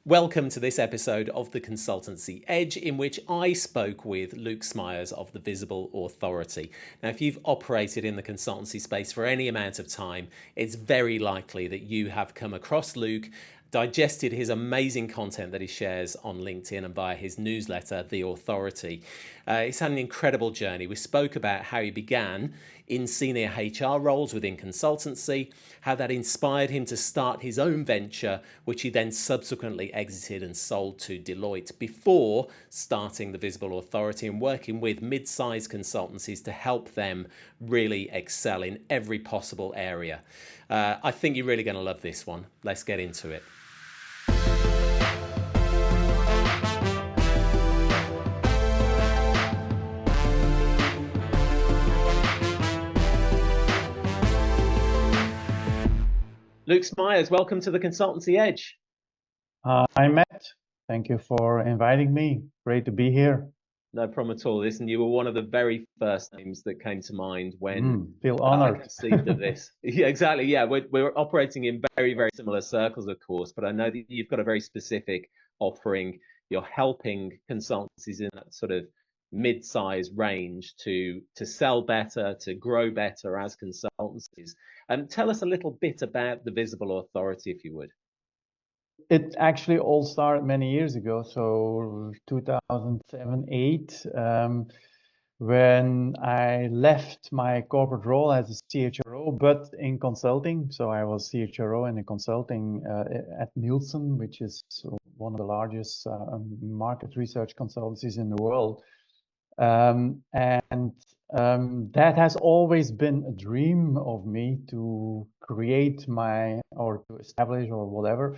Welcome to this episode of the Consultancy Edge, in which I spoke with Luk Smeyers of the Visible Authority. Now, if you've operated in the consultancy space for any amount of time, it's very likely that you have come across Luk, digested his amazing content that he shares on LinkedIn and via his newsletter, The Authority. He's had an incredible journey. We spoke about how he began in senior HR roles within consultancy, how that inspired him to start his own venture, which he then subsequently exited and sold to Deloitte before starting the Visible Authority and working with mid-sized consultancies to help them really excel in every possible area. I think you're really going to love this one. Let's get into it. Luk Smeyers, welcome to the Consultancy Edge. Hi, Matt. Thank you for inviting me. Great to be here. No problem at all. Listen, you were one of the very first names that came to mind when Feel honored. I conceived of this. Yeah, exactly. Yeah, we're operating in very, very similar circles, of course, but I know that you've got a very specific offering. You're helping consultancies in that sort of mid-size range to sell better, to grow better as consultancies. Tell us a little bit about the Visible Authority, if you would. It actually all started many years ago, so 2007-8, when I left my corporate role as a CHRO, but in consulting. So I was CHRO in a consulting at Nielsen, which is one of the largest market research consultancies in the world. That has always been a dream of me to create or to establish or whatever,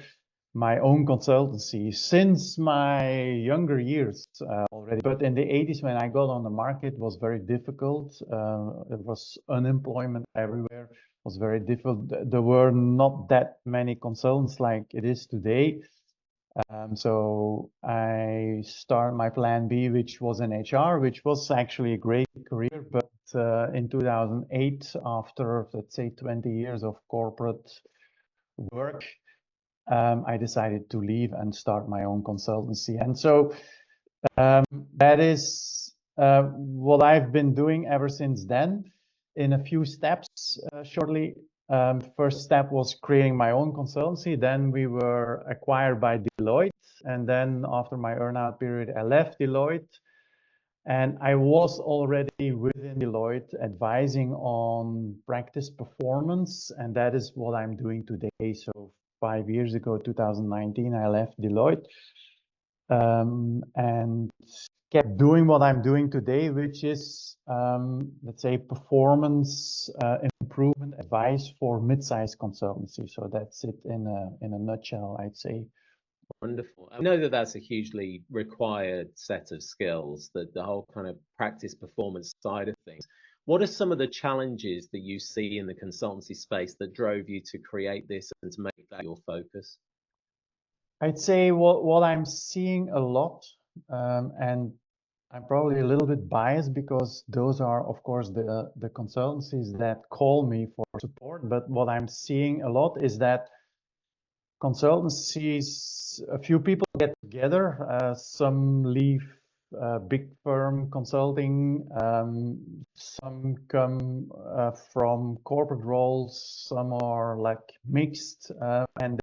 my own consultancy since my younger years already. But in the 80s, when I got on the market, it was very difficult. There was unemployment everywhere. It was very difficult. There were not that many consultants like it is today. So I started my plan B, which was in HR, which was actually a great career. But in 2008, after, let's say, 20 years of corporate work, I decided to leave and start my own consultancy. And so that is what I've been doing ever since then in a few steps shortly. First step was creating my own consultancy. Then we were acquired by Deloitte. And then after my earnout period, I left Deloitte. And I was already within Deloitte advising on practice performance. And that is what I'm doing today. So 5 years ago, 2019, I left Deloitte and kept doing what I'm doing today, which is, let's say, performance improvement advice for mid-sized consultancy. So that's it in a nutshell, I'd say. Wonderful. I know that that's a hugely required set of skills, that the whole kind of practice performance side of things. What are some of the challenges that you see in the consultancy space that drove you to create this and to make that your focus? I'd say what I'm seeing a lot, and I'm probably a little bit biased because those are, of course, the consultancies that call me for support. But what I'm seeing a lot is that consultancies, a few people get together, some leave big firm consulting, some come from corporate roles, some are like mixed, and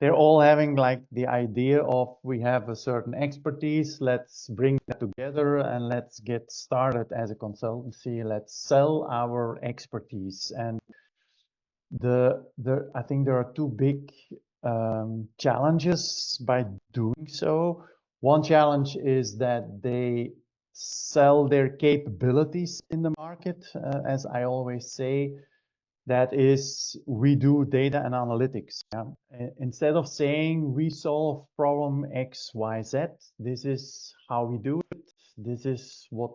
they're all having like the idea of we have a certain expertise, let's bring that together and let's get started as a consultancy, let's sell our expertise. And I think there are two big challenges by doing so. One challenge is that they sell their capabilities in the market, as I always say. That is, we do data and analytics. Yeah? Instead of saying we solve problem X, Y, Z, this is how we do it. This is what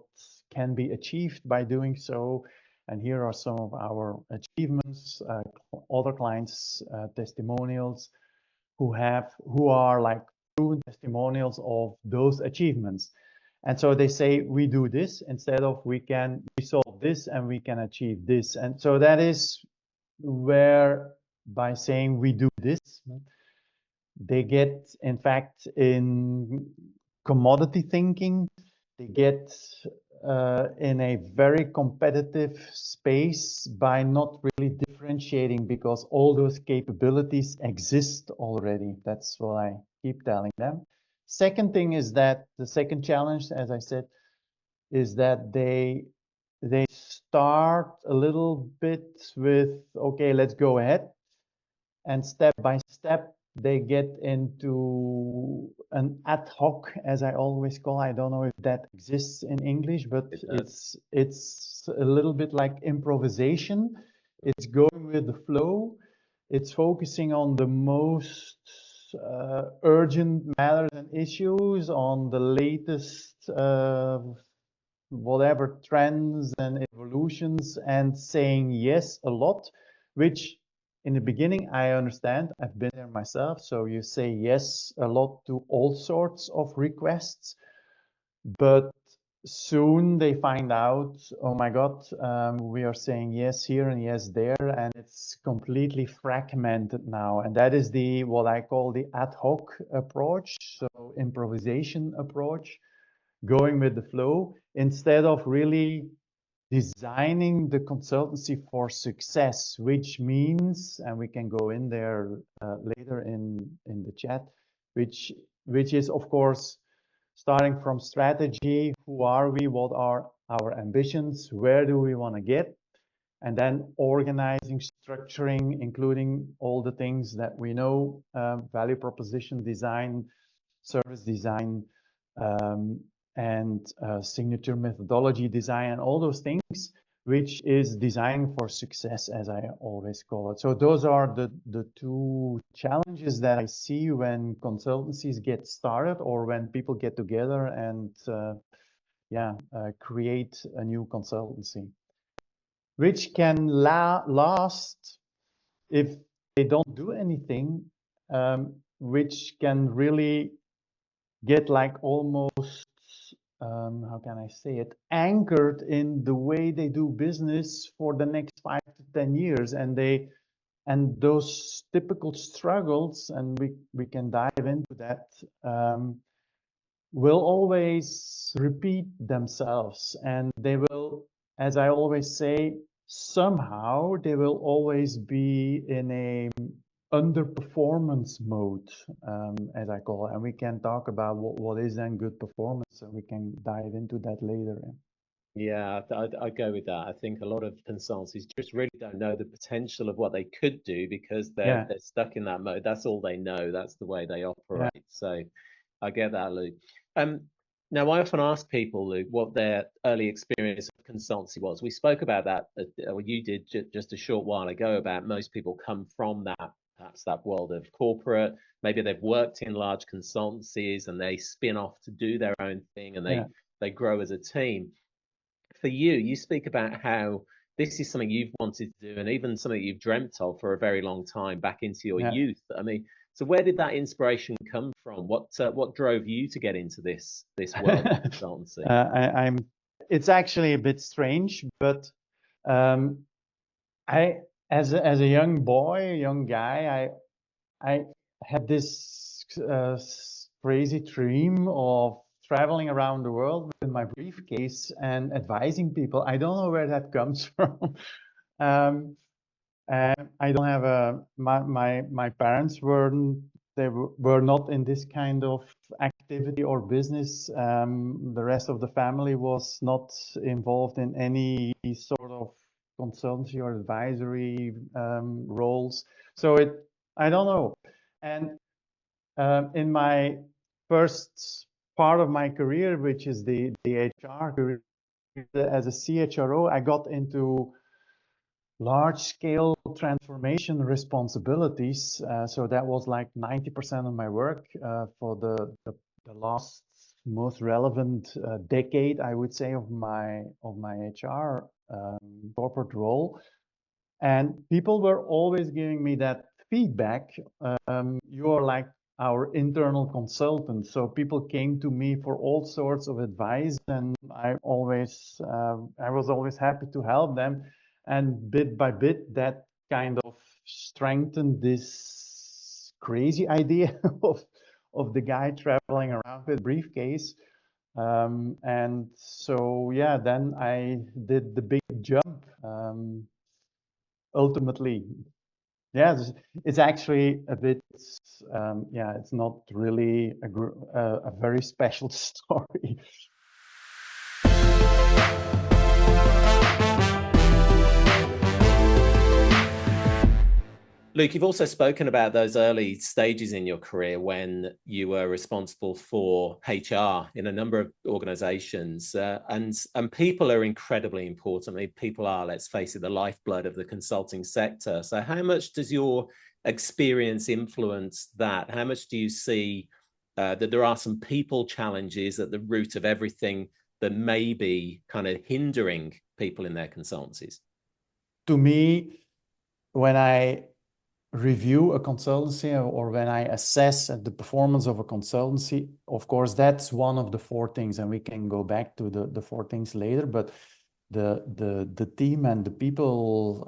can be achieved by doing so. And here are some of our achievements, other clients' testimonials who are like proven testimonials of those achievements. And so they say we do this instead of we solve this and we can achieve this. And so that is where, by saying we do this, They get, in fact, in commodity thinking, they get in a very competitive space by not really differentiating because all those capabilities exist already. That's what I keep telling them. Second thing is that the second challenge, as I said, is that they start a little bit with, okay, let's go ahead. And step by step, they get into an ad hoc, as I always call. I don't know if that exists in English, but it's a little bit like improvisation. It's going with the flow. It's focusing on the most urgent matters and issues, on the latest whatever trends and evolutions, and saying yes a lot, which in the beginning I understand. I've been there myself. So you say yes a lot to all sorts of requests, but soon they find out, oh my God, we are saying yes here and yes there, and it's completely fragmented now. And that is the what I call the ad hoc approach, so improvisation approach, going with the flow instead of really designing the consultancy for success, which means, and we can go in there later in the chat, which is of course starting from strategy. Who are we? What are our ambitions? Where do we want to get? And then organizing, structuring, including all the things that we know, value proposition design, service design, um, and signature methodology design, and all those things, which is design for success, as I always call it. So those are the two challenges that I see when consultancies get started or when people get together and create a new consultancy, which can last if they don't do anything, which can really get like almost, how can I say it, anchored in the way they do business for the next 5 to 10 years. And those typical struggles, and we can dive into that, will always repeat themselves. And they will, as I always say, somehow they will always be in a underperformance mode, as I call it. And we can talk about what is then good performance, and we can dive into that later. Yeah, I go with that. I think a lot of consultancies just really don't know the potential of what they could do because Yeah, they're stuck in that mode. That's all they know. That's the way they yeah, operate. So I get that, Luke. Um, Now I often ask people, Luke, what their early experience of consultancy was. We spoke about that, or you did just a short while ago, about most people come from that, perhaps that world of corporate. Maybe they've worked in large consultancies and they spin off to do their own thing and yeah, they grow as a team. For you, you speak about how this is something you've wanted to do and even something you've dreamt of for a very long time back into your yeah. youth. I mean, so where did that inspiration come from? What drove you to get into this world of consultancy? I'm. It's actually a bit strange, but um, I, as a young boy, a young guy, I had this crazy dream of traveling around the world with my briefcase and advising people. I don't know where that comes from. um, and I don't have my parents were not in this kind of activity or business. The rest of the family was not involved in any sort of consultancy or advisory roles. So I don't know. And in my first part of my career, which is the HR career, as a CHRO, I got into large-scale transformation responsibilities. So that was like 90% of my work for the last most relevant decade, I would say, of my HR corporate role. And people were always giving me that feedback. You are like our internal consultant. So people came to me for all sorts of advice, and I was always happy to help them. And bit by bit, that kind of strengthened this crazy idea of the guy traveling around with a briefcase. And so, yeah, then I did the big jump. Ultimately, yeah, it's actually a bit, yeah, it's not really a very special story. Luke, you've also spoken about those early stages in your career when you were responsible for HR in a number of organizations. And people are incredibly important. I mean, people are, let's face it, the lifeblood of the consulting sector. So how much does your experience influence that? How much do you see that there are some people challenges at the root of everything that may be kind of hindering people in their consultancies? To me, when I review a consultancy or when I assess the performance of a consultancy, of course, that's one of the four things, and we can go back to the four things later, but the team and the people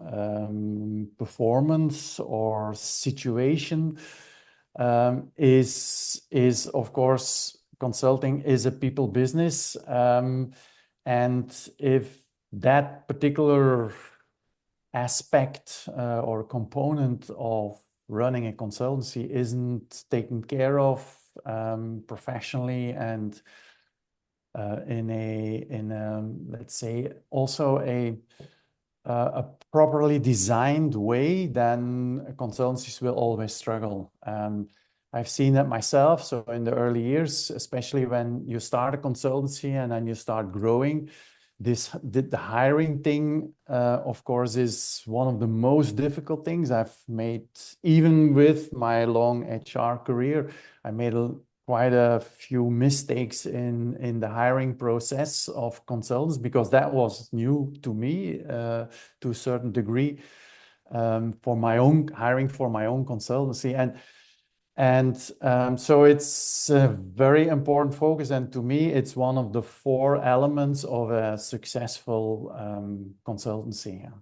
performance or situation is of course, consulting is a people business, and if that particular aspect or component of running a consultancy isn't taken care of professionally and in a let's say also a properly designed way, then consultancies will always struggle. I've seen that myself. So in the early years, especially when you start a consultancy and then you start growing, the hiring thing, of course, is one of the most difficult things I've made. Even with my long HR career, I made quite a few mistakes in the hiring process of consultants because that was new to me to a certain degree, for my own hiring for my own consultancy. And so it's a very important focus. And to me, it's one of the four elements of a successful consultancy. Yeah.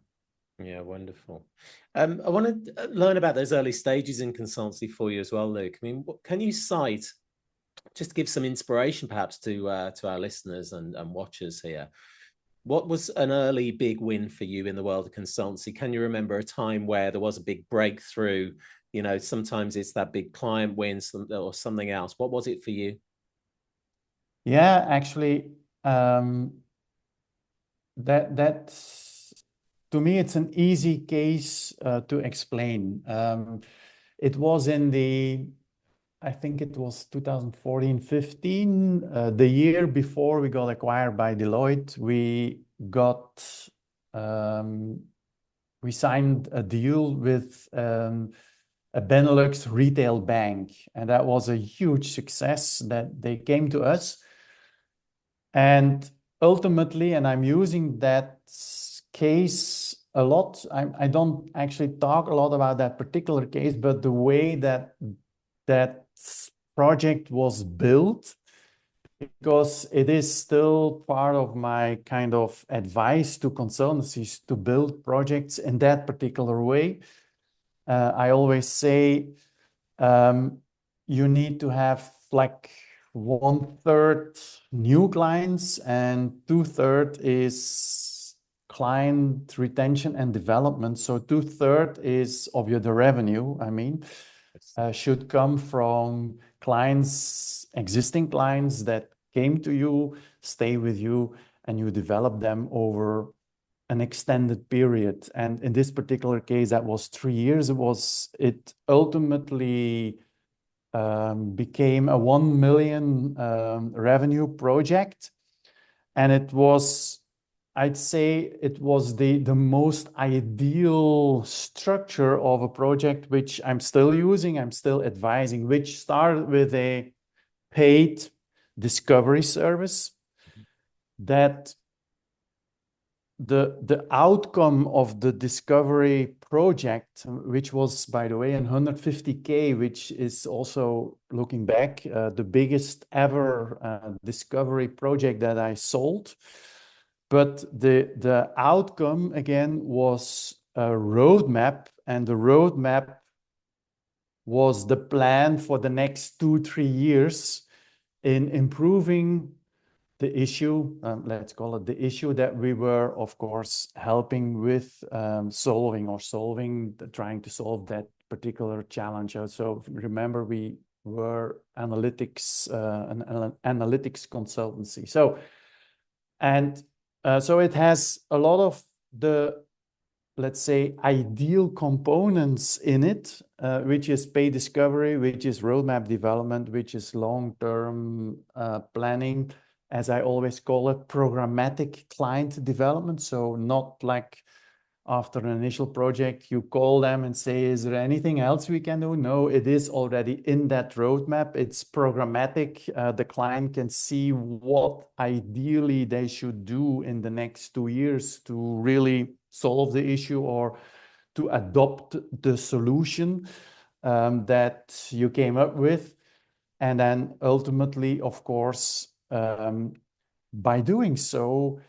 Yeah, wonderful. I want to learn about those early stages in consultancy for you as well, Luke. I mean, what, can you cite, just to give some inspiration perhaps to our listeners and watchers here, what was an early big win for you in the world of consultancy? Can you remember a time where there was a big breakthrough? You know, sometimes it's that big client win or something else. What was it for you? Yeah, actually, that's to me, it's an easy case to explain. It was in I think it was 2014, 15, the year before we got acquired by Deloitte. Um, we signed a deal with a Benelux retail bank, and that was a huge success that they came to us. And ultimately, and I'm using that case a lot, I don't actually talk a lot about that particular case, but the way that that project was built, because it is still part of my kind of advice to consultancies to build projects in that particular way. I always say you need to have like 1/3 new clients and 2/3 is client retention and development. So 2/3 is of the revenue, I mean, should come from clients, existing clients that came to you, stay with you, and you develop them over an extended period. And in this particular case, that was 3 years. It ultimately became a 1 million revenue project. And I'd say it was the most ideal structure of a project, which I'm still using, I'm still advising, which started with a paid discovery service that the outcome of the discovery project, which was, by the way, 150K, which is also, looking back, the biggest ever discovery project that I sold. But the outcome, again, was a roadmap, and the roadmap was the plan for the next 2-3 years in improving the issue, let's call it the issue that we were, of course, helping with trying to solve that particular challenge. So remember, we were an analytics consultancy. So it has a lot of the, let's say, ideal components in it, which is pay discovery, which is roadmap development, which is long-term planning, as I always call it, programmatic client development. So not like after an initial project, you call them and say, is there anything else we can do? No, it is already in that roadmap. It's programmatic. The client can see what ideally they should do in the next 2 years to really solve the issue or to adopt the solution that you came up with. And then ultimately, of course, by doing so,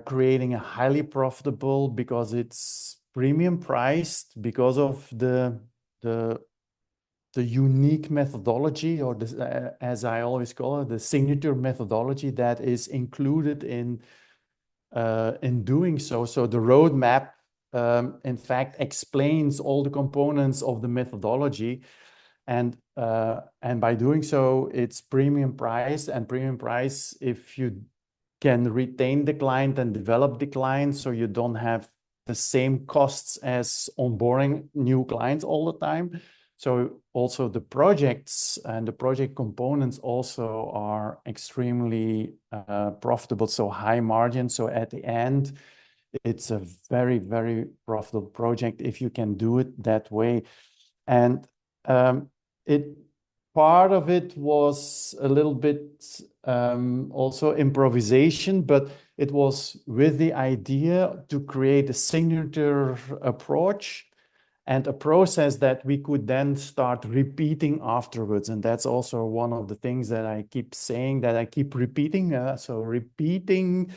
creating a highly profitable, because it's premium priced, because of the unique methodology, or as I always call it, the signature methodology that is included in doing so. So the roadmap, in fact, explains all the components of the methodology. And by doing so, it's premium price, and premium price if you can retain the client and develop the client, so you don't have the same costs as onboarding new clients all the time. So also the projects and the project components also are extremely profitable, so high margin. So at the end, it's a very, very profitable project if you can do it that way. And part of it was a little bit also improvisation, but it was with the idea to create a signature approach and a process that we could then start repeating afterwards. And that's also one of the things that I keep saying, that I keep repeating. So repeating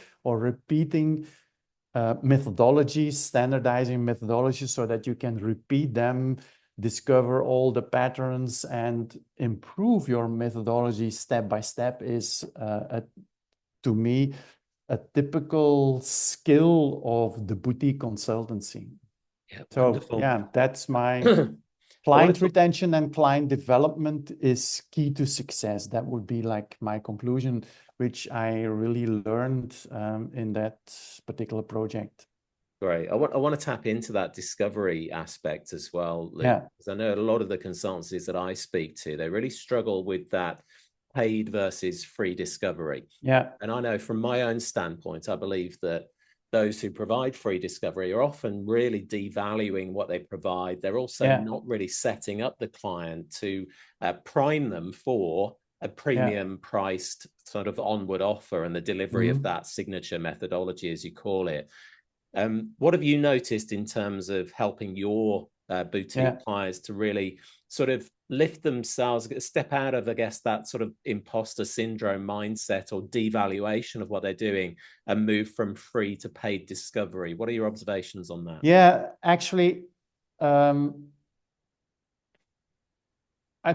methodologies, standardizing methodologies so that you can repeat them, discover all the patterns, and improve your methodology step by step is, to me, a typical skill of the boutique consultancy. Yeah, So wonderful. yeah, that's my I want client to retention and client development is key to success. That would be like my conclusion, which I really learned in that particular project. Great. I want to tap into that discovery aspect as well, Luke, Yeah, because I know a lot of the consultancies that I speak to, they really struggle with that paid versus free discovery. yeah, And I know from my own standpoint, I believe that those who provide free discovery are often really devaluing what they provide. They're also yeah, not really setting up the client to prime them for a yeah. premium priced sort of onward offer and the delivery of that signature methodology, as you call it. What have you noticed in terms of helping your boutique clients to really sort of lift themselves, step out of, I guess, that sort of imposter syndrome mindset or devaluation of what they're doing and move from free to paid discovery? What are your observations on that? Yeah, actually, I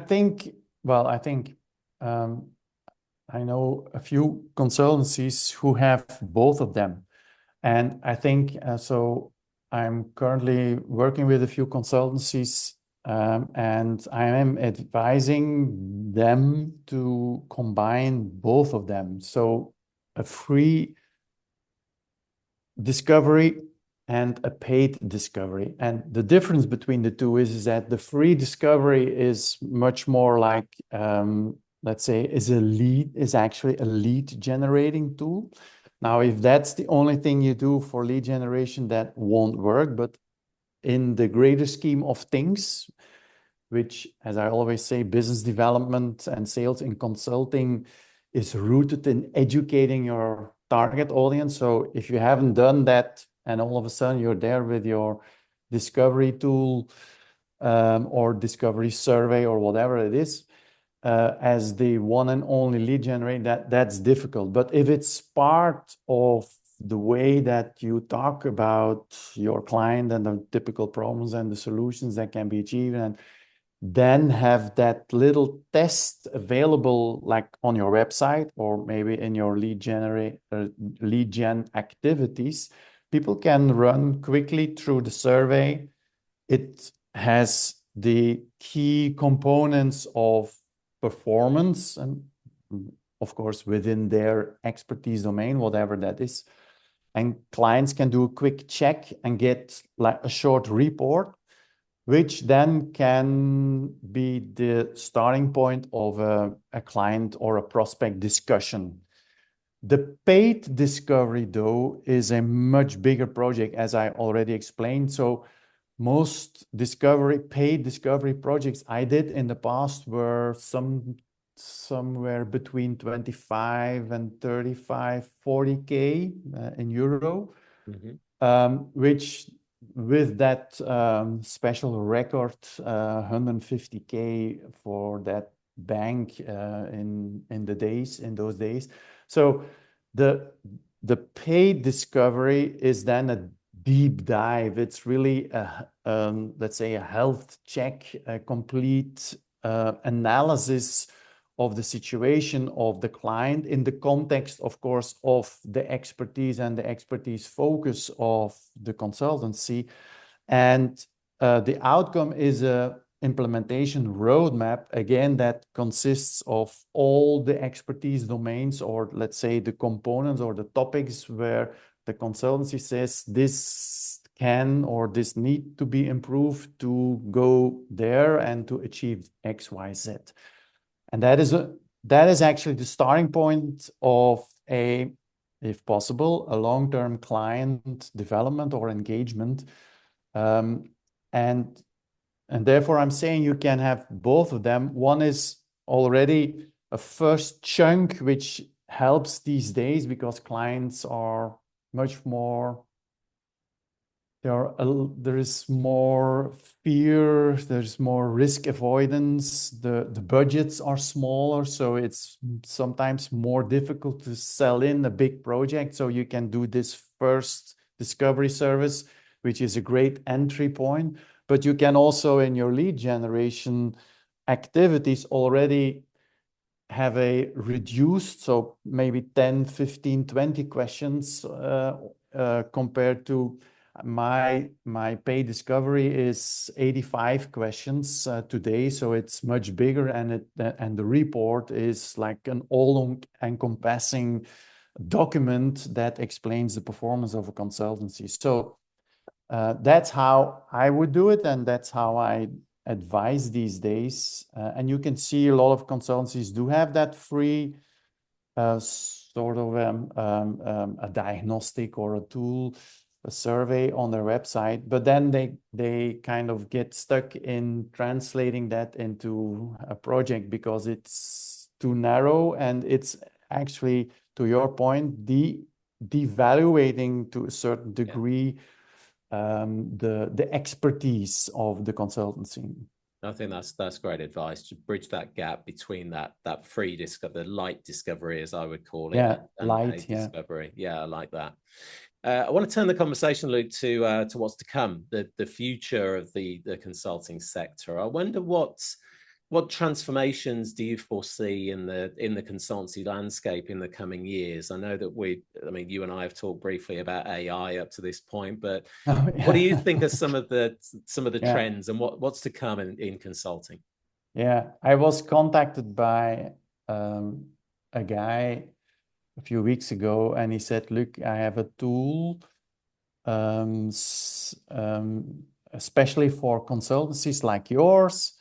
think, well, I know a few consultancies who have both of them. And I think, so I'm currently working with a few consultancies, and I am advising them to combine both of them. So a free discovery and a paid discovery. And the difference between the two is that the free discovery is much more like, let's say, is actually a lead generating tool. Now, if that's the only thing you do for lead generation, that won't work. But in the greater scheme of things, which, as I always say, business development and sales in consulting is rooted in educating your target audience. So if you haven't done that and all of a sudden you're there with your discovery tool or discovery survey or whatever it is, as the one and only lead generator, that's difficult. But if it's part of the way that you talk about your client and the typical problems and the solutions that can be achieved, and then have that little test available like on your website or maybe in your lead gen activities. People can run quickly through the survey. It has the key components of performance and of course within their expertise domain, whatever that is. And clients can do a quick check and get like a short report, which then can be the starting point of a client or a prospect discussion. The paid discovery, though, is a much bigger project, as I already explained. So most paid discovery projects I did in the past were somewhere between 25 and 35, 40K in euro, which with that special record, 150K for that bank in those days. So the paid discovery is then a deep dive. It's really let's say a health check, a complete analysis of the situation of the client in the context, of course, of the expertise and the expertise focus of the consultancy. And the outcome is a implementation roadmap, again, that consists of all the expertise domains, or let's say the components or the topics where the consultancy says this can or this need to be improved to go there and to achieve X, Y, Z. And that is actually the starting point of if possible, a long-term client development or engagement. And therefore, I'm saying you can have both of them. One is already a first chunk, which helps these days because clients are much more, there is more fear, there's more risk avoidance, the budgets are smaller, so it's sometimes more difficult to sell in a big project. So you can do this first discovery service, which is a great entry point. But you can also, in your lead generation activities, already have a reduced, so maybe 10, 15, 20 questions compared to my paid discovery is 85 questions today, so it's much bigger, and the report is like an all-encompassing document that explains the performance of a consultancy. So that's how I would do it, and that's how I advise these days. And you can see a lot of consultancies do have that free sort of a diagnostic or a tool, a survey on their website, but then they kind of get stuck in translating that into a project because it's too narrow, and it's actually, to your point, devaluating to a certain degree the expertise of the consultancy. I think that's great advice to bridge that gap between that free discovery, the light discovery, as I would call it, Yeah, and light, paid yeah. discovery. Yeah, I like that. I want to turn the conversation, Luke, to what's to come, the future of the consulting sector. I wonder what transformations do you foresee in the consultancy landscape in the coming years? I know that you and I have talked briefly about AI up to this point, but Oh, what do yeah. you think are some of the Yeah. trends, and what's to come in consulting? Yeah, I was contacted by a guy a few weeks ago, and he said, "Look, I have a tool, um, especially for consultancies like yours,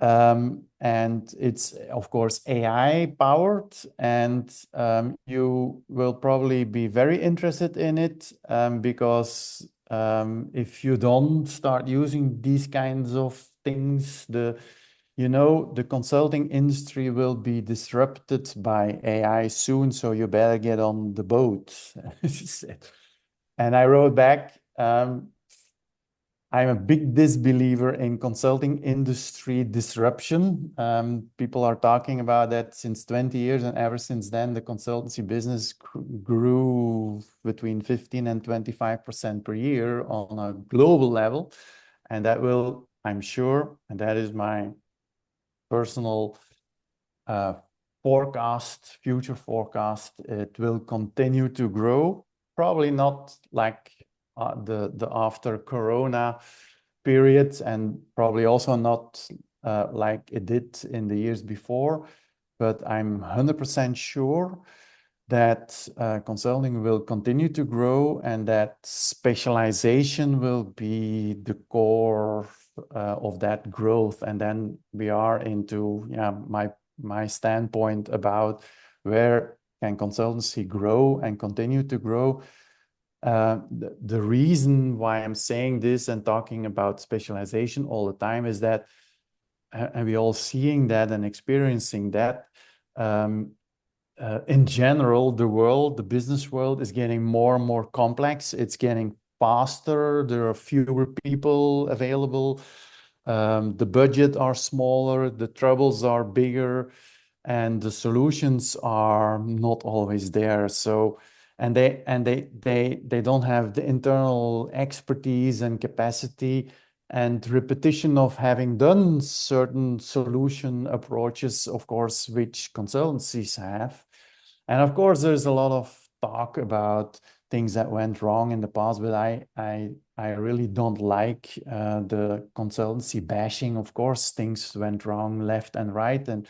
and it's of course AI powered, and you will probably be very interested in it because if you don't start using these kinds of things, the consulting industry will be disrupted by AI soon, so you better get on the boat." And I wrote back, I'm a big disbeliever in consulting industry disruption. People are talking about that since 20 years, and ever since then, the consultancy business grew between 15 and 25% per year on a global level. And that will I'm sure, and that is my personal forecast, future forecast, it will continue to grow. Probably not like the after Corona periods, and probably also not like it did in the years before. But I'm 100% sure that consulting will continue to grow and that specialization will be the core of that growth. And then we are into my standpoint about where can consultancy grow and continue to grow. The reason why I'm saying this and talking about specialization all the time is that, and we all seeing that and experiencing that, in general, the business world is getting more and more complex. It's getting faster. There are fewer people available. The budget are smaller. The troubles are bigger, and the solutions are not always there. So, and they don't have the internal expertise and capacity and repetition of having done certain solution approaches, of course, which consultancies have. And of course, there's a lot of talk about things that went wrong in the past, but I really don't like the consultancy bashing. Of course, things went wrong left and right, and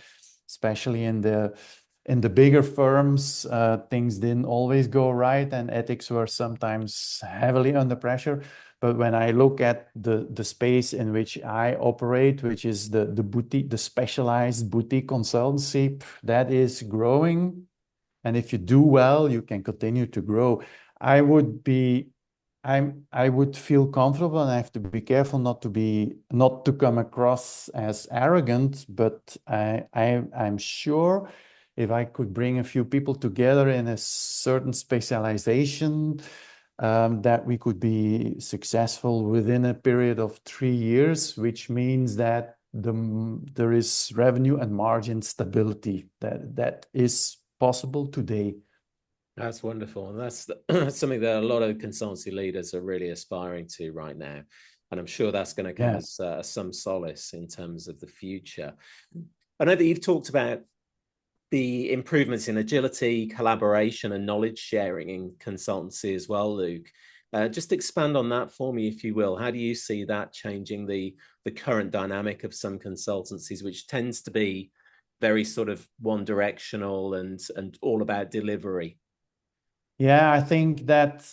especially in the bigger firms, things didn't always go right, and ethics were sometimes heavily under pressure. But when I look at the space in which I operate, which is the boutique, the specialized boutique consultancy, that is growing. And if you do well, you can continue to grow. I would feel comfortable, and I have to be careful not to come across as arrogant, but I'm sure if I could bring a few people together in a certain specialization, that we could be successful within a period of 3 years, which means that there is revenue and margin stability that is possible today. That's wonderful. And that's something that a lot of consultancy leaders are really aspiring to right now. And I'm sure that's going to come Yeah. as some solace in terms of the future. I know that you've talked about the improvements in agility, collaboration, and knowledge sharing in consultancy as well, Luke. Just expand on that for me, if you will. How do you see that changing the current dynamic of some consultancies, which tends to be very sort of one directional and all about delivery? Yeah, I think that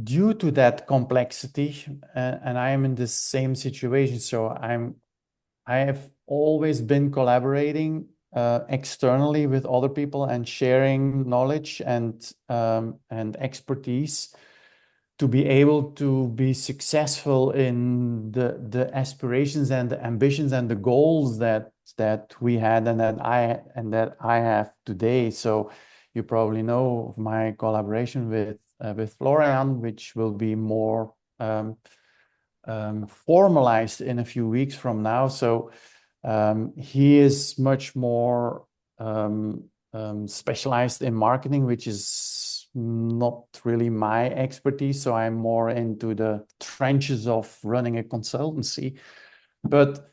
due to that complexity, and I am in the same situation, so I have always been collaborating externally with other people and sharing knowledge and expertise to be able to be successful in the aspirations and the ambitions and the goals that we had and that I have today. So you probably know of my collaboration with Florian, which will be more formalized in a few weeks from now. So he is much more specialized in marketing, which is not really my expertise. So I'm more into the trenches of running a consultancy. But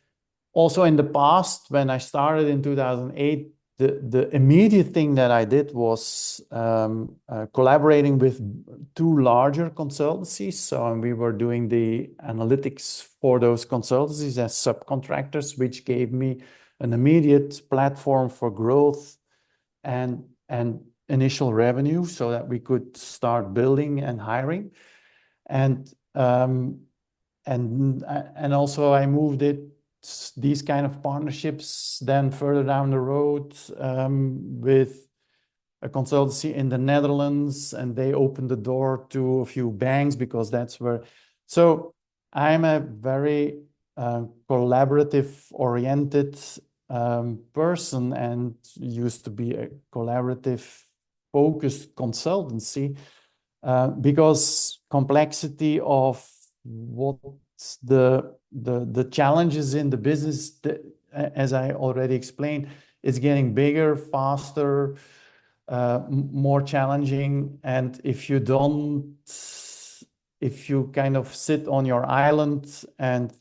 also in the past, when I started in 2008, the immediate thing that I did was collaborating with two larger consultancies. So we were doing the analytics for those consultancies as subcontractors, which gave me an immediate platform for growth and initial revenue so that we could start building and hiring. And also I moved these kind of partnerships then further down the road with a consultancy in the Netherlands, and they opened the door to a few banks because that's where. So I'm a very collaborative oriented person and used to be a collaborative focused consultancy because complexity of what's the challenges in the business, as I already explained, it's getting bigger, faster, more challenging. And if you kind of sit on your island and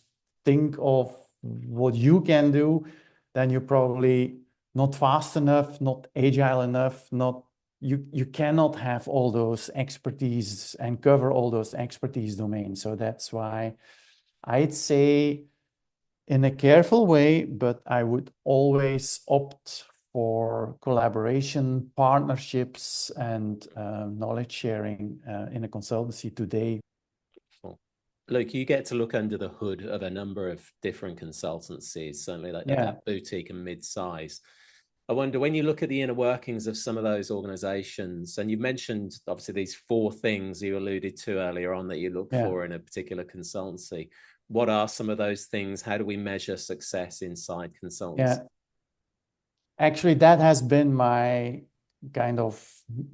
think of what you can do, then you're probably not fast enough, not agile enough, not you cannot have all those expertise and cover all those expertise domains. So that's why I'd say in a careful way, but I would always opt for collaboration, partnerships, and knowledge sharing in a consultancy today. Luke, you get to look under the hood of a number of different consultancies, certainly like at that boutique and mid-size. I wonder, when you look at the inner workings of some of those organizations, and you mentioned obviously these 4 things you alluded to earlier on that you look for in a particular consultancy. What are some of those things? How do we measure success inside consultancy? Yeah. Actually, that has been my kind of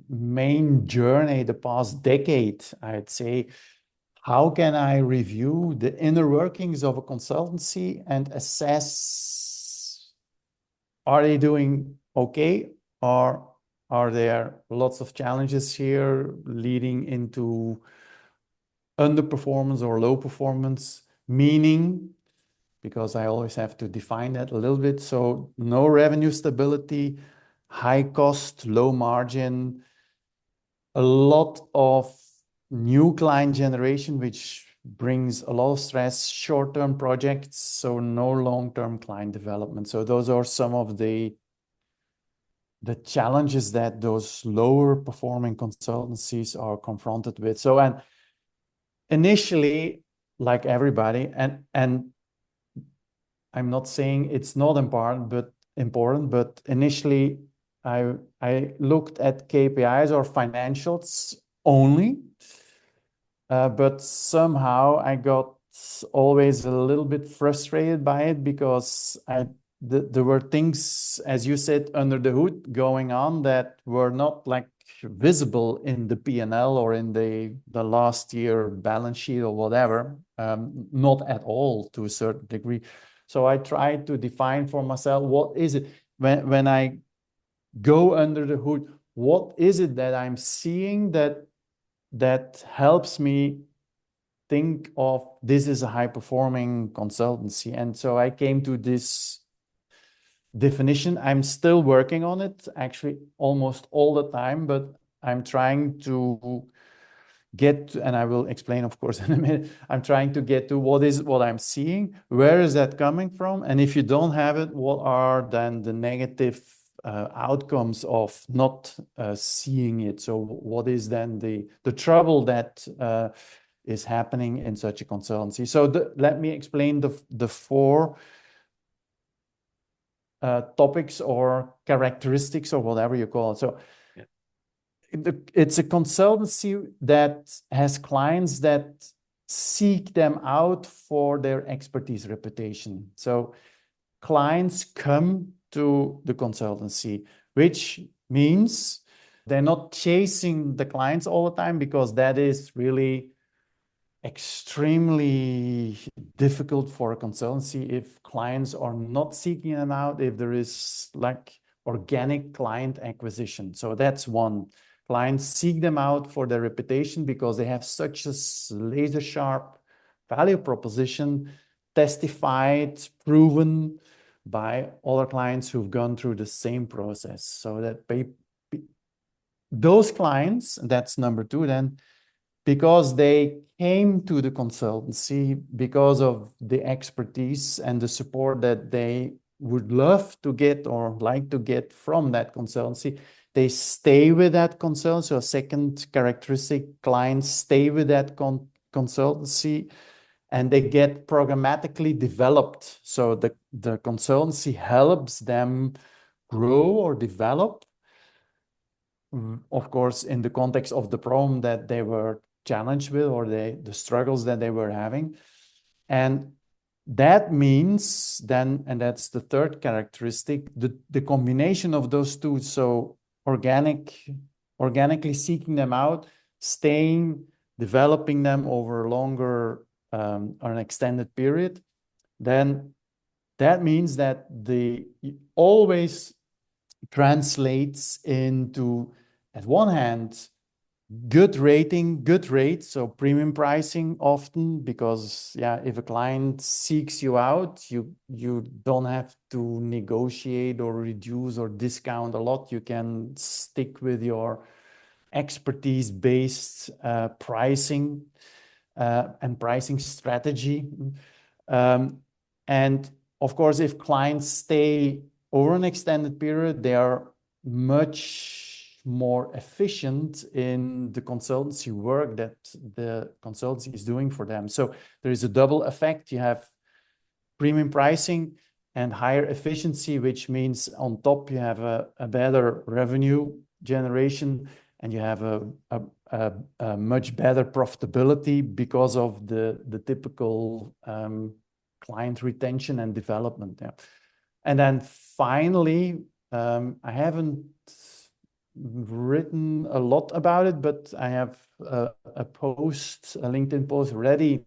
main journey the past decade, I'd say. How can I review the inner workings of a consultancy and assess, are they doing okay, or are there lots of challenges here leading into underperformance or low performance? Meaning, because I always have to define that a little bit. So no revenue stability, high cost, low margin, a lot of new client generation, which brings a lot of stress, short-term projects, so no long-term client development. So those are some of the challenges that those lower performing consultancies are confronted with. So, and initially, like everybody, and I'm not saying it's not important, but initially I looked at KPIs or financials only. But somehow I got always a little bit frustrated by it, because there were things, as you said, under the hood going on that were not like visible in the P&L or in the last year balance sheet or whatever, not at all to a certain degree. So I tried to define for myself, what is it when I go under the hood, what is it that I'm seeing that helps me think of this is a high-performing consultancy. And so I came to this definition. I'm still working on it, actually, almost all the time, but I'm trying to get to, and I will explain, of course, in a minute. I'm trying to get to what I'm seeing, where is that coming from, and if you don't have it, what are then the negative outcomes of not seeing it? So what is then the trouble that is happening in such a consultancy? So let me explain the 4 topics or characteristics or whatever you call it. So it's a consultancy that has clients that seek them out for their expertise reputation. So clients come to the consultancy, which means they're not chasing the clients all the time, because that is really extremely difficult for a consultancy if clients are not seeking them out, if there is like organic client acquisition. So that's one. Clients seek them out for their reputation because they have such a laser sharp value proposition, testified, proven by other clients who've gone through the same process. So that those clients, that's number 2 then, because they came to the consultancy because of the expertise and the support that they would love to get or like to get from that consultancy, they stay with that consultancy. So a second characteristic, clients stay with that consultancy, and they get programmatically developed. So the consultancy helps them grow or develop, of course, in the context of the problem that they were challenged with, or the struggles that they were having. And that means then, and that's the third characteristic, the combination of those two, so organically seeking them out, staying, developing them over longer or an extended period, then that means that always translates into, at one hand, good rating, good rate, so premium pricing often, because yeah, if a client seeks you out, you don't have to negotiate or reduce or discount a lot. You can stick with your expertise-based pricing and pricing strategy. And of course, if clients stay over an extended period, they are much more efficient in the consultancy work that the consultancy is doing for them. So there is a double effect. You have premium pricing and higher efficiency, which means on top you have a better revenue generation, and you have a much better profitability because of the typical client retention and development. Yeah. And then finally, I haven't written a lot about it, but I have a post, a LinkedIn post ready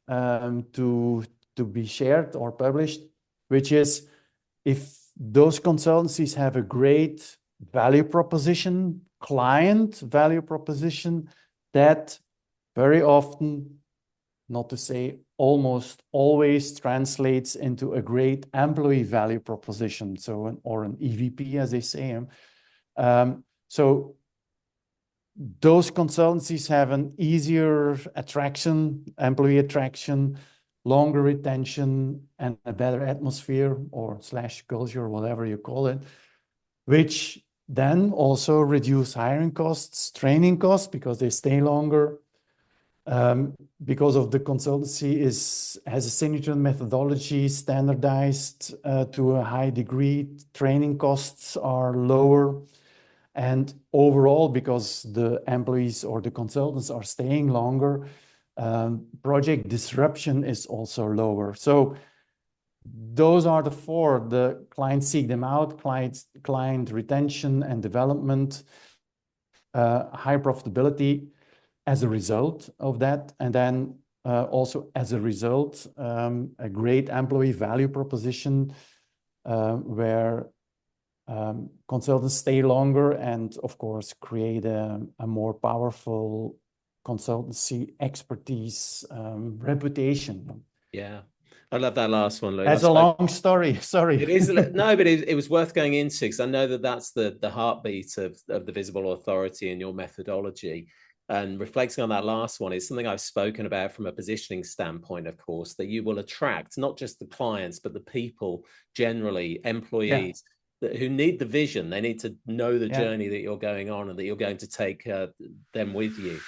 to be shared or published, which is, if those consultancies have a great value proposition, client value proposition, that very often, not to say almost always, translates into a great employee value proposition. So, or an EVP, as they say. So those consultancies have an easier employee attraction, longer retention, and a better atmosphere or / culture, whatever you call it, which then also reduce hiring costs, training costs, because they stay longer. Because of the consultancy has a signature methodology, standardized to a high degree, training costs are lower. And overall, because the employees or the consultants are staying longer, project disruption is also lower. So those are the four. The clients seek them out, client retention and development, high profitability as a result of that. And then also as a result, a great employee value proposition where consultants stay longer and, of course, create a more powerful consultancy expertise reputation. Yeah. I love that last one, Luke. That's a long story. Sorry. It is no, but it was worth going into, because I know that that's the heartbeat of the visible authority and your methodology. And reflecting on that last one is something I've spoken about from a positioning standpoint, of course, that you will attract not just the clients, but the people generally, employees, who need the vision. They need to know the journey that you're going on and that you're going to take them with you.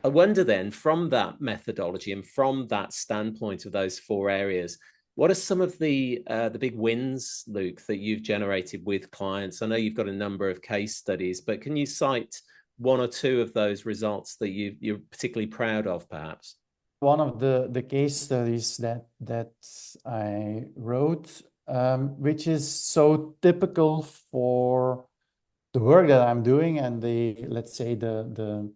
I wonder then, from that methodology and from that standpoint of those four areas, what are some of the big wins, Luke, that you've generated with clients? I know you've got a number of case studies, but can you cite one or two of those results that you're particularly proud of, perhaps? One of the case studies that I wrote, which is so typical for the work that I'm doing and let's say the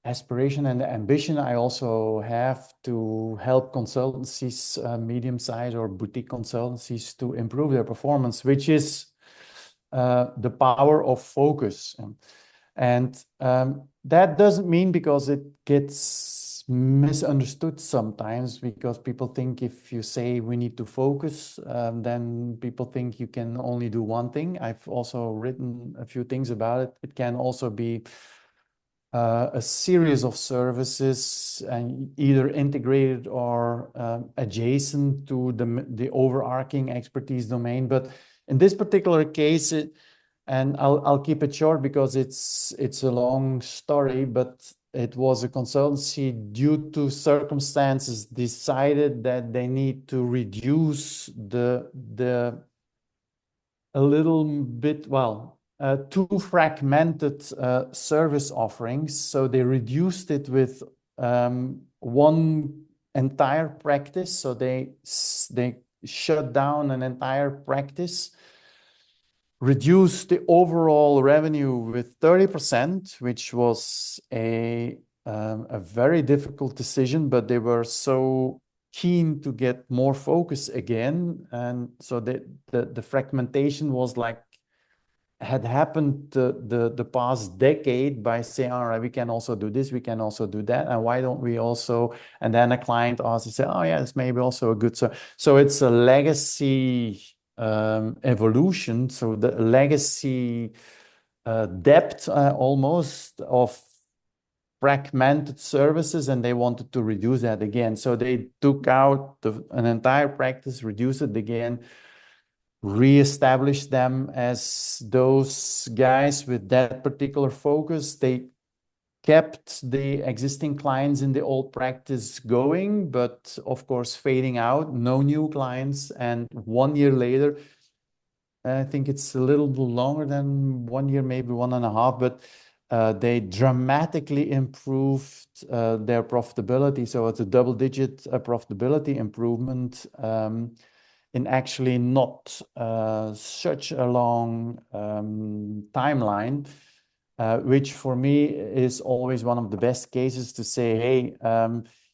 aspiration and the ambition I also have to help consultancies, medium-sized or boutique consultancies, to improve their performance, which is the power of focus. And that doesn't mean, because it gets misunderstood sometimes, because people think if you say we need to focus, then people think you can only do one thing. I've also written a few things about it. It can also be a series of services, and either integrated or adjacent to the overarching expertise domain. But in this particular case, and I'll keep it short because it's a long story, but it was a consultancy, due to circumstances, decided that they need to reduce a little bit, too fragmented service offerings. So they reduced it with one entire practice. So they shut down an entire practice, reduced the overall revenue with 30%, which was a very difficult decision, but they were so keen to get more focus again. And so the fragmentation was like, had happened the past decade by saying, all right, we can also do this, we can also do that, and why don't we also? And then a client asked to say, oh yeah, it's maybe also a good. So it's a legacy evolution. So the legacy depth almost of fragmented services, and they wanted to reduce that again. So they took out an entire practice, reduced it again, reestablish them as those guys with that particular focus. They kept the existing clients in the old practice going, but of course fading out, no new clients. And 1 year later, I think it's a little bit longer than 1 year, maybe 1.5, but they dramatically improved their profitability. So it's a double-digit profitability improvement in actually not such a long timeline, which for me is always one of the best cases to say, hey,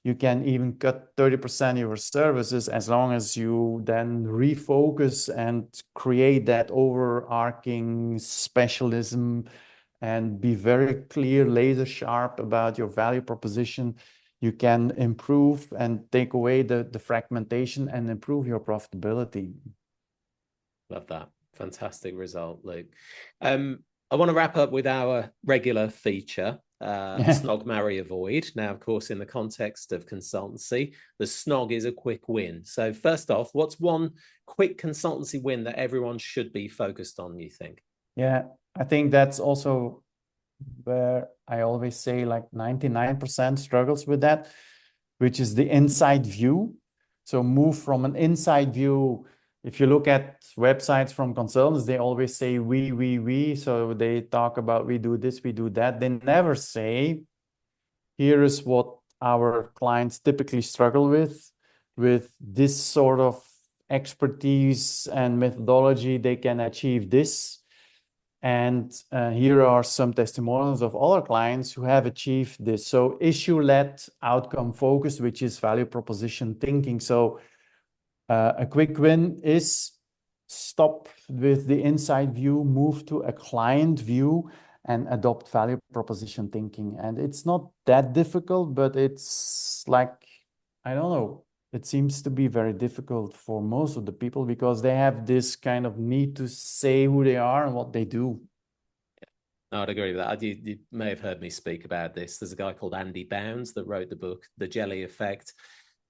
you can even cut 30% of your services as long as you then refocus and create that overarching specialism and be very clear, laser sharp about your value proposition. You can improve and take away the fragmentation and improve your profitability. Love that. Fantastic result, Luke. I want to wrap up with our regular feature, snog, marry, avoid. Now, of course, in the context of consultancy, the snog is a quick win. So first off, what's one quick consultancy win that everyone should be focused on, you think? Yeah, I think that's also where I always say like 99% struggles with that, which is the inside view. So move from an inside view. If you look at websites from consultants, they always say we. So they talk about we do this, we do that. They never say, here is what our clients typically struggle with this sort of expertise and methodology, they can achieve this. And here are some testimonials of other clients who have achieved this. So issue-led, outcome focused, which is value proposition thinking. So a quick win is stop with the inside view, move to a client view, and adopt value proposition thinking. And it's not that difficult, but it's like, I don't know, it seems to be very difficult for most of the people because they have this kind of need to say who they are and what they do. No, I'd agree with that. You may have heard me speak about this. There's a guy called Andy Bounds that wrote the book, The Jelly Effect.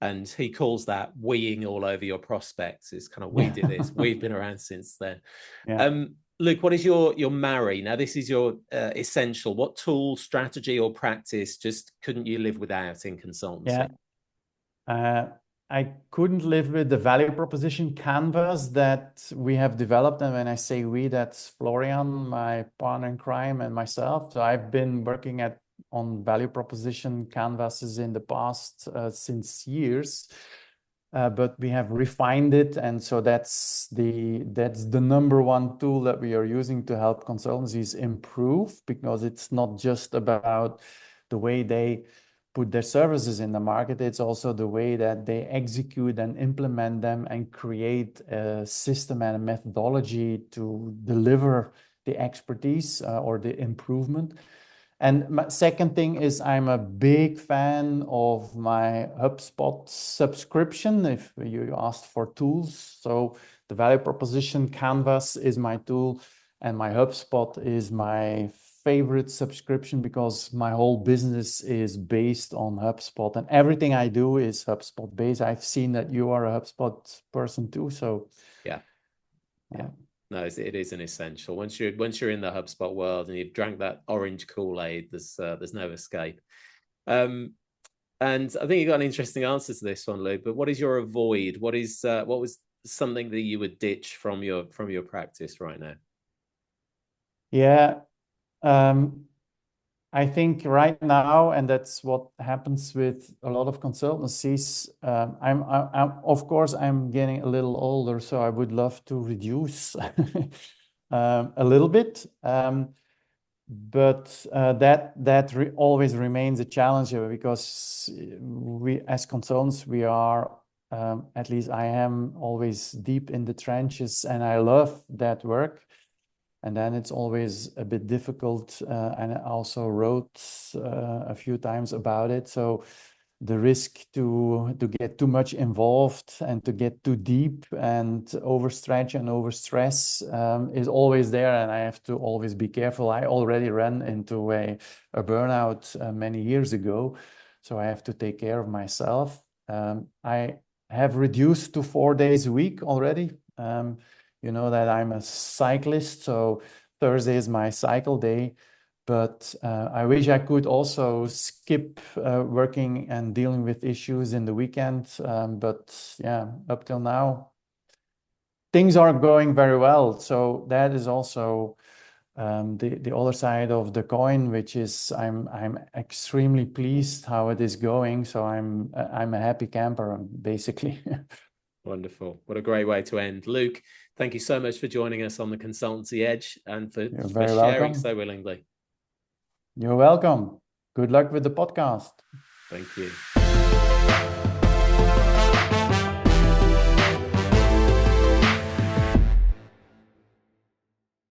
And he calls that weeing all over your prospects. It's kind of, we did this. We've been around since then. Yeah. Luke, what is your marry? Now, this is your essential. What tool, strategy, or practice just couldn't you live without in consultancy? Yeah. I couldn't live with the value proposition canvas that we have developed. And when I say we, that's Florian, my partner in crime, and myself. So I've been working on value proposition canvases in the past since years. But we have refined it, and so that's the number one tool that we are using to help consultancies improve, because it's not just about the way they put their services in the market, it's also the way that they execute and implement them and create a system and a methodology to deliver the expertise or the improvement. And my second thing is I'm a big fan of my HubSpot subscription, if you asked for tools. So the value proposition canvas is my tool, and my HubSpot is my favorite subscription because my whole business is based on HubSpot, and everything I do is HubSpot based. I've seen that you are a HubSpot person too, so yeah. No, it is an essential. Once you're in the HubSpot world and you've drank that orange Kool-Aid, there's no escape. And I think you got an interesting answer to this one, Luke. But what is your avoid? What was something that you would ditch from your practice right now? Yeah. I think right now, and that's what happens with a lot of consultancies. I'm of course I'm getting a little older, so I would love to reduce a little bit. but that always remains a challenge because we, as consultants, we are, at least I am, always deep in the trenches, and I love that work. And then it's always a bit difficult, and I also wrote a few times about it. So the risk to get too much involved and to get too deep and overstretch and overstress is always there, and I have to always be careful. I already ran into a burnout many years ago, so I have to take care of myself. I have reduced to 4 days a week already. You know that I'm a cyclist, so Thursday is my cycle day. But I wish I could also skip working and dealing with issues in the weekend. But yeah, up till now, things are going very well. So that is also the other side of the coin, which is I'm extremely pleased how it is going. So I'm a happy camper, basically. Wonderful. What a great way to end. Luk, thank you so much for joining us on the Consultancy Edge and for You're very sharing welcome. so willingly. You're welcome. Good luck with the podcast. Thank you.